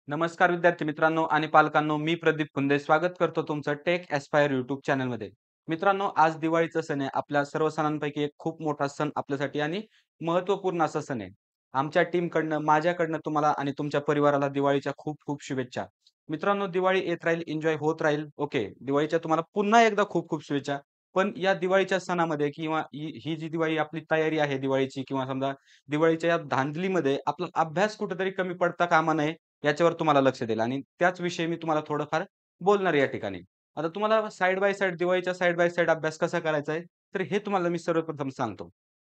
नमस्कार विद्यार्थी मित्रांनो आणि पालकांनो, मी प्रदीप कुंदे स्वागत करतो तुमचं टेक एस्पायर यूट्यूब चॅनलमध्ये. मित्रांनो, आज दिवाळीचा सण आहे. आपल्या सर्व सणांपैकी एक खूप मोठा सण आपल्यासाठी आणि महत्त्वपूर्ण असा सण आहे. आमच्या टीमकडनं, माझ्याकडनं तुम्हाला आणि तुमच्या परिवाराला दिवाळीच्या खूप खूप शुभेच्छा. मित्रांनो, दिवाळी येत राहील, एन्जॉय होत राहील. ओके. दिवाळीच्या तुम्हाला पुन्हा एकदा खूप खूप शुभेच्छा. पण या दिवाळीच्या सणामध्ये किंवा ही ही जी दिवाळी आपली तयारी आहे दिवाळीची किंवा समजा दिवाळीच्या या धांदलीमध्ये आपला अभ्यास कुठेतरी कमी पडता कामा नये याच्यावर तुम्हाला लक्ष द्याल आणि त्याच विषयी मी तुम्हाला थोडंफार बोलणार आहे या ठिकाणी. आता तुम्हाला साइड बाय साइड दिवाळीच्या साइड बाय साइड अभ्यास कसा करायचा आहे, तर हे तुम्हाला मी सर्वप्रथम सांगतो.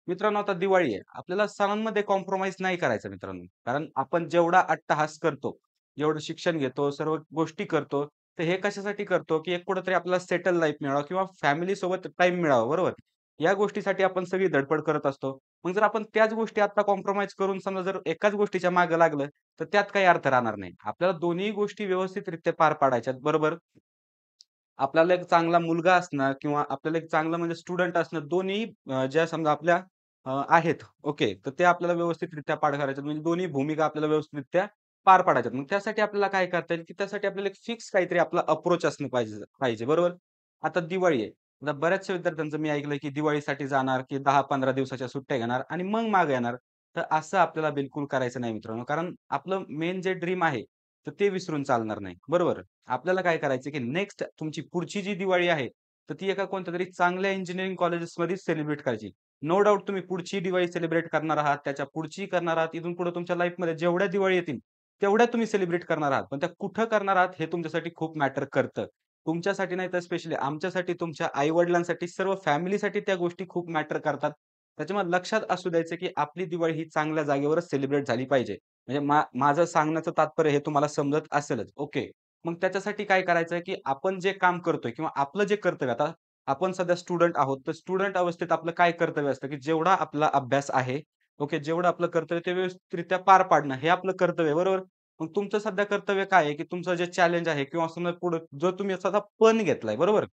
मित्रांनो, आता दिवाळी आहे. आपल्याला सणांमध्ये कॉम्प्रोमाईज नाही करायचं मित्रांनो. कारण आपण जेवढा अट्टहास करतो, जेवढं शिक्षण घेतो, सर्व गोष्टी करतो, तर हे कशासाठी करतो, की एक कुठेतरी आपल्याला सेटल लाईफ मिळावं किंवा फॅमिलीसोबत टाईम मिळावा, बरोबर? या गोष्टीसाठी आपण सगळी धडपड करत असतो. मग जर आपण त्याच गोष्टी आता कॉम्प्रोमाईज करून समजा जर एकाच गोष्टीच्या मागे लागलं, तर त्यात काही अर्थ राहणार नाही. आपल्याला दोन्ही गोष्टी व्यवस्थितरित्या पार पाडायच्यात, बरोबर? आपल्याला एक चांगला मुलगा असणं किंवा आपल्याला एक चांगलं म्हणजे स्टुडंट असणं दोन्ही ज्या समजा आपल्या आहेत, ओके. तर ते आपल्याला व्यवस्थितरित्या पार करायच्यात. म्हणजे दोन्ही भूमिका आपल्याला व्यवस्थितरित्या पार पाडायच्यात. मग त्यासाठी आपल्याला काय करता येईल, की त्यासाठी आपल्याला एक फिक्स काहीतरी आपला अप्रोच असणं पाहिजे पाहिजे, बरोबर? आता दिवाळी आहे. आता बऱ्याचशा विद्यार्थ्यांचं मी ऐकलंय, की दिवाळीसाठी जाणार, की 10-15 दिवसाच्या सुट्ट्या घेणार आणि मग मागे येणार. तर असं आपल्याला बिलकुल करायचं नाही मित्रांनो. कारण आपलं मेन जे ड्रीम आहे, तर ते विसरून चालणार नाही, बरोबर? आपल्याला काय करायचं की नेक्स्ट तुमची पुढची जी दिवाळी आहे, तर ती एका कोणत्यातरी चांगल्या इंजिनिअरिंग कॉलेजेसमध्येच सेलिब्रेट करायची. नो डाउट तुम्ही पुढची दिवाळी सेलिब्रेट करणार आहात, त्याच्या पुढची करणार आहात. इथून पुढे तुमच्या लाईफमध्ये जेवढ्या दिवाळी येतील, तेवढ्या तुम्ही सेलिब्रेट करणार आहात. पण त्या कुठं करणार आहात हे तुमच्यासाठी खूप मॅटर करतं. तुमच्यासाठी नाही तर स्पेशली आमच्यासाठी, तुमच्या आई-वडिलांसाठी, सर्व फॅमिलीसाठी त्या गोष्टी खूप मॅटर करतात. त्याच्यामुळे लक्षात असू द्यायचं की आपली दिवाळी ही चांगल्या जागेवरच सेलिब्रेट झाली पाहिजे. म्हणजे माझं सांगण्याचं तात्पर्य हे तुम्हाला समजत असेलच. ओके. मग त्याच्यासाठी काय करायचंय, की आपण जे काम करतोय किंवा आपलं जे कर्तव्य आता आपण सध्या स्टुडंट आहोत, तर स्टुडंट अवस्थेत आपलं काय कर्तव्य असतं, की जेवढा आपला अभ्यास आहे, ओके, जेवढं आपलं कर्तव्य ते व्यवस्थितरित्या पार पाडणं हे आपलं कर्तव्य आहे, बरोबर? मग तुमचं सध्या कर्तव्य काय आहे, की तुमचं जे चॅलेंज आहे किंवा समजा पुढे जो तुम्ही स्वतः पण घेतलाय, बरोबर?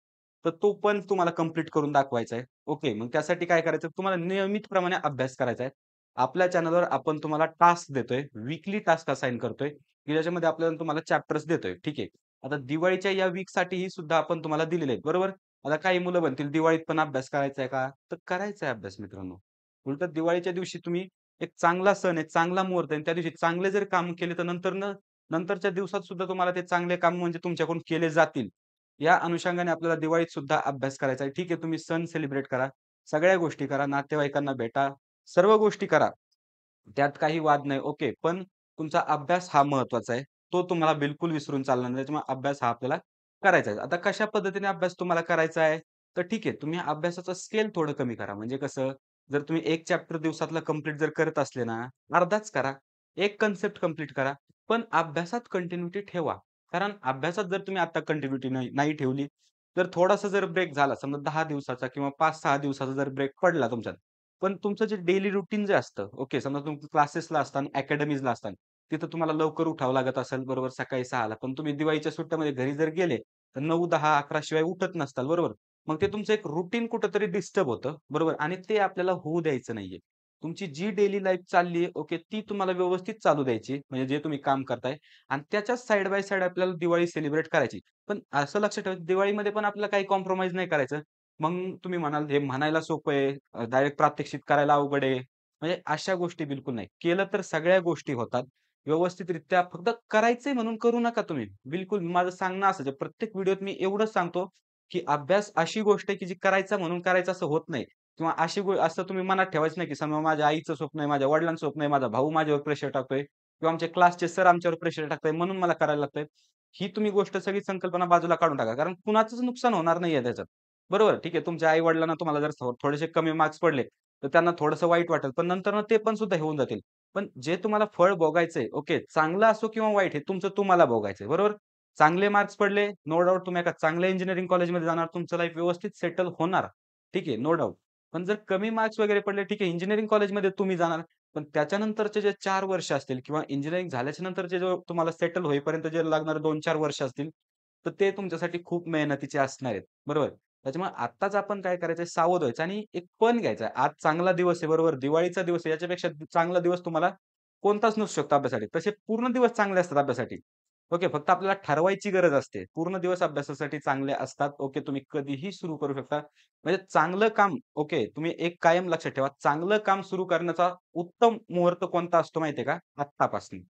तर तो पण तुम्हाला कंप्लीट करून दाखवायचा आहे. ओके. मग त्यासाठी काय करायचं, तुम्हाला नियमितप्रमाणे अभ्यास करायचा आहे. आपल्या चॅनलवर आपण तुम्हाला टास्क देतोय, वीकली टास्क असाइन करतोय, की ज्याच्यामध्ये आपल्याला तुम्हाला चॅप्टर्स देतोय. ठीक आहे. आता दिवाळीच्या या वीकसाठीही सुद्धा आपण तुम्हाला दिलेले आहेत, बरोबर? आता काही मुलं म्हणतील, "दिवाळीत पण अभ्यास करायचा आहे का?" तर करायचा आहे अभ्यास मित्रांनो. उलटं दिवाळीच्या दिवशी तुम्ही एक चांगला सण आहे, चांगला मुहूर्त आहे आणि त्या दिवशी चांगले जर काम केले, तर नंतरच्या दिवसात सुद्धा तुम्हाला ते चांगले काम म्हणजे तुमच्याकडून केले जातील. या अनुषंगाने आपल्याला दिवाळीत सुद्धा अभ्यास करायचा आहे. ठीक आहे, तुम्ही सण सेलिब्रेट करा, सगळ्या गोष्टी करा, नातेवाईकांना भेटा, सर्व गोष्टी करा. त्यात काही वाद नाही. ओके. पण तुमचा अभ्यास हा महत्त्वाचा आहे. तो तुम्हाला बिलकुल विसरून चालणार नाही. त्याच्यामुळे अभ्यास हा आपल्याला करायचा आहे. आता कशा पद्धतीने अभ्यास तुम्हाला करायचा आहे? तर ठीक आहे, तुम्ही अभ्यासाचं स्केल थोडं कमी करा. म्हणजे कसं, जर तुम्ही 1 चॅप्टर दिवसातला कंप्लीट जर करत असले ना, अर्धाच करा. एक कन्सेप्ट कंप्लीट करा. पण अभ्यासात कंटिन्यूटी ठेवा. कारण अभ्यासात जर तुम्ही आता कंटिन्यूटी नाही नाही ठेवली, तर थोडासा जर ब्रेक झाला, समजा 10 दिवसाचा किंवा 5-6 दिवसाचा जर ब्रेक पडला तुमच्यात, पण तुमचं जे डेली रुटीन जे असतं, ओके, समजा तुम्ही क्लासेसला असता आणि अकॅडमीजला असता. तिथं तुम्हाला लवकर उठावं लागत असेल, बरोबर, सकाळी 6:00ला. पण तुम्ही दिवाळीच्या सुट्ट्यामध्ये घरी जर गेले, तर 9, 10, 11 शिवाय उठत नसताल, बरोबर? मग ते तुमचं एक रुटीन कुठेतरी डिस्टर्ब होतं, बरोबर? आणि ते आपल्याला होऊ द्यायचं नाहीये. तुमची जी डेली लाईफ चालली आहे, ओके, ती तुम्हाला व्यवस्थित चालू द्यायची, म्हणजे जे तुम्ही काम करताय आणि त्याच्याच साइड बाय साइड आपल्याला दिवाळी सेलिब्रेट करायची. पण असं लक्षात ठेवा, दिवाळीमध्ये पण आपल्याला काही कॉम्प्रोमाईज नाही करायचं. मग तुम्ही म्हणाल, हे म्हणायला सोपं आहे, डायरेक्ट प्रात्यक्षिक करायला अवघड आहे. म्हणजे अशा गोष्टी बिलकुल नाही. केलं तर सगळ्या गोष्टी होतात. व्यवस्थितरित्या फक्त करायचंय म्हणून करू नका तुम्ही. बिलकुल माझं सांगणं असंच आहे. प्रत्येक व्हिडिओत मी एवढंच सांगतो, की अभ्यास अशी गोष्ट आहे, की जी करायचा म्हणून करायचं असं होत नाही. किंवा असं तुम्ही मनात ठेवायचं नाही, की समजा माझ्या आईचं स्वप्न आहे, माझ्या वडिलांचं स्वप्न आहे, माझा भाऊ माझ्यावर प्रेशर टाकतोय किंवा आमचे क्लासचे सर आमच्यावर प्रेशर टाकताय म्हणून मला करायला लागतंय. ही तुम्ही गोष्ट सगळी संकल्पना बाजूला काढून टाका. कारण कुणाचंच नुकसान होणार नाहीये त्याच्यात. बरोबर, ठीक आहे. तुमच्या आई-वडिलांना तुम्हाला जर थोडेसे कमी मार्क्स पडले, तर त्यांना थोडंसं वाईट वाटेल. पण नंतर ते पण सुद्धा होऊन जातील. पण जे तुम्हाला फळ भोगायचंय, ओके, चांगलं असो किंवा वाईट हे तुमचं तुम्हाला भोगायचंय, बरोबर? चांगले मार्क्स पडले, नो डाउट तुम्ही एका चांगल्या इंजिनिअरिंग कॉलेजमध्ये जाणार, तुमचं लाईफ व्यवस्थित सेटल होणार. ठीक आहे, नो डाउट. पण जर कमी मार्क्स वगैरे पडले, ठीक आहे, इंजिनिअरिंग कॉलेजमध्ये तुम्ही जाणार. पण त्याच्यानंतरचे जे 4 वर्ष असतील किंवा इंजिनिअरिंग झाल्याच्या नंतरचे जो तुम्हाला सेटल होईपर्यंत जे लागणारे 2-4 वर्ष असतील, तर ते तुमच्यासाठी खूप मेहनतीचे असणार आहेत. बरोबर? त्याच्यामुळे आत्ताच आपण काय करायचंय, सावध व्हायचं आणि एक पण घ्यायचा. आज चांगला दिवस आहे, बरोबर? दिवाळीचा दिवस आहे. याच्यापेक्षा चांगला दिवस तुम्हाला कोणताच नसू शकतो अभ्यासासाठी. तसे पूर्ण दिवस चांगले असतात अभ्यासासाठी. ओके. फक्त आपल्याला ठरवायची गरज असते. पूर्ण दिवस अभ्यासासाठी चांगले असतात. ओके. तुम्ही कधीही सुरू करू शकता. म्हणजे चांगलं काम ओके. तुम्ही एक कायम लक्षात ठेवा. चांगलं काम सुरू करण्याचा उत्तम मुहूर्त कोणता असतो माहिती का? आत्तापासून.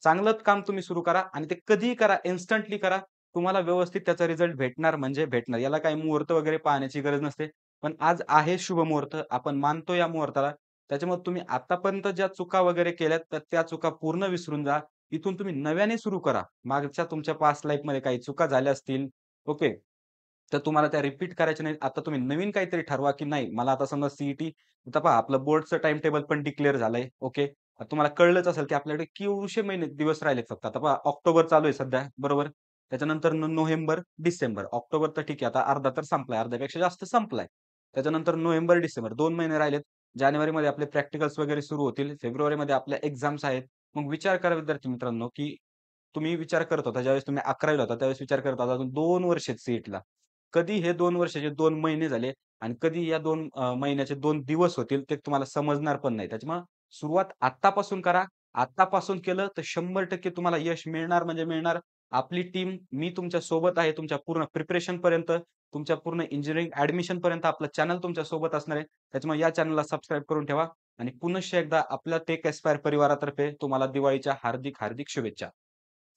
चांगलं काम तुम्ही सुरू करा आणि ते कधीही करा, इन्स्टंटली करा. तुम्हाला व्यवस्थित त्याचा रिझल्ट भेटणार म्हणजे भेटणार. याला काही मुहूर्त वगैरे पाहण्याची गरज नसते. पण आज आहे शुभ मुहूर्त. आपण मानतो या मुहूर्ताला. त्याच्यामुळे तुम्ही आतापर्यंत ज्या चुका वगैरे केल्यात, तर त्या चुका पूर्ण विसरून जा. इथून तुम्ही नव्याने सुरू करा. मागच्या तुमच्या पास्ट लाईफमध्ये काही चुका झाल्या असतील, ओके. तर तुम्हाला त्या रिपीट करायच्या नाहीत. आता तुम्ही नवीन काहीतरी ठरवा, की नाही मला आता समजा आता पहा आपलं बोर्डचं टाईम टेबल पण डिक्लेअर झालंय. ओके. तुम्हाला कळलंच असेल, की आपल्याकडे केवढेशे महिने दिवस राहिलेत फक्त. आता पहा ऑक्टोबर चालू आहे सध्या, बरोबर? त्याच्यानंतर नोव्हेंबर, डिसेंबर. ऑक्टोबर तर ठीक आहे, आता अर्धा तर संपलाय, अर्ध्यापेक्षा जास्त संपलाय. त्याच्यानंतर नोव्हेंबर, डिसेंबर 2 महिने राहिलेत. जानेवारीमध्ये आपले प्रॅक्टिकल्स वगैरे सुरू होतील. फेब्रुवारीमध्ये आपल्या एक्झाम्स आहेत. मग विचार करा विद्यार्थी मित्रांनो, की तुम्ही विचार करत होता ज्यावेळेस तुम्ही 11वी होता त्यावेळेस विचार करत होता अजून 2 वर्ष आहेत सीईटीला. कधी हे 2 वर्षाचे 2 महिने झाले आणि कधी या 2 महिन्याचे 2 दिवस होतील ते तुम्हाला समजणार पण नाही. त्याच्यामुळं सुरुवात आत्तापासून करा. आत्तापासून केलं तर 100% तुम्हाला यश मिळणार म्हणजे मिळणार. आपली टीम, मी तुमच्या सोबत आहे. तुमच्या पूर्ण प्रिपरेशनपर्यंत, तुमच्या पूर्ण इंजिनिअरिंग ॲडमिशनपर्यंत आपलं चॅनल तुमच्या सोबत असणार आहे. त्याच्यामुळे या चॅनलला सबस्क्राईब करून ठेवा आणि पुनश्च एकदा आपल्या टेक एस्पायर परिवारातर्फे तुम्हाला दिवाळीच्या हार्दिक, हार्दिक शुभेच्छा.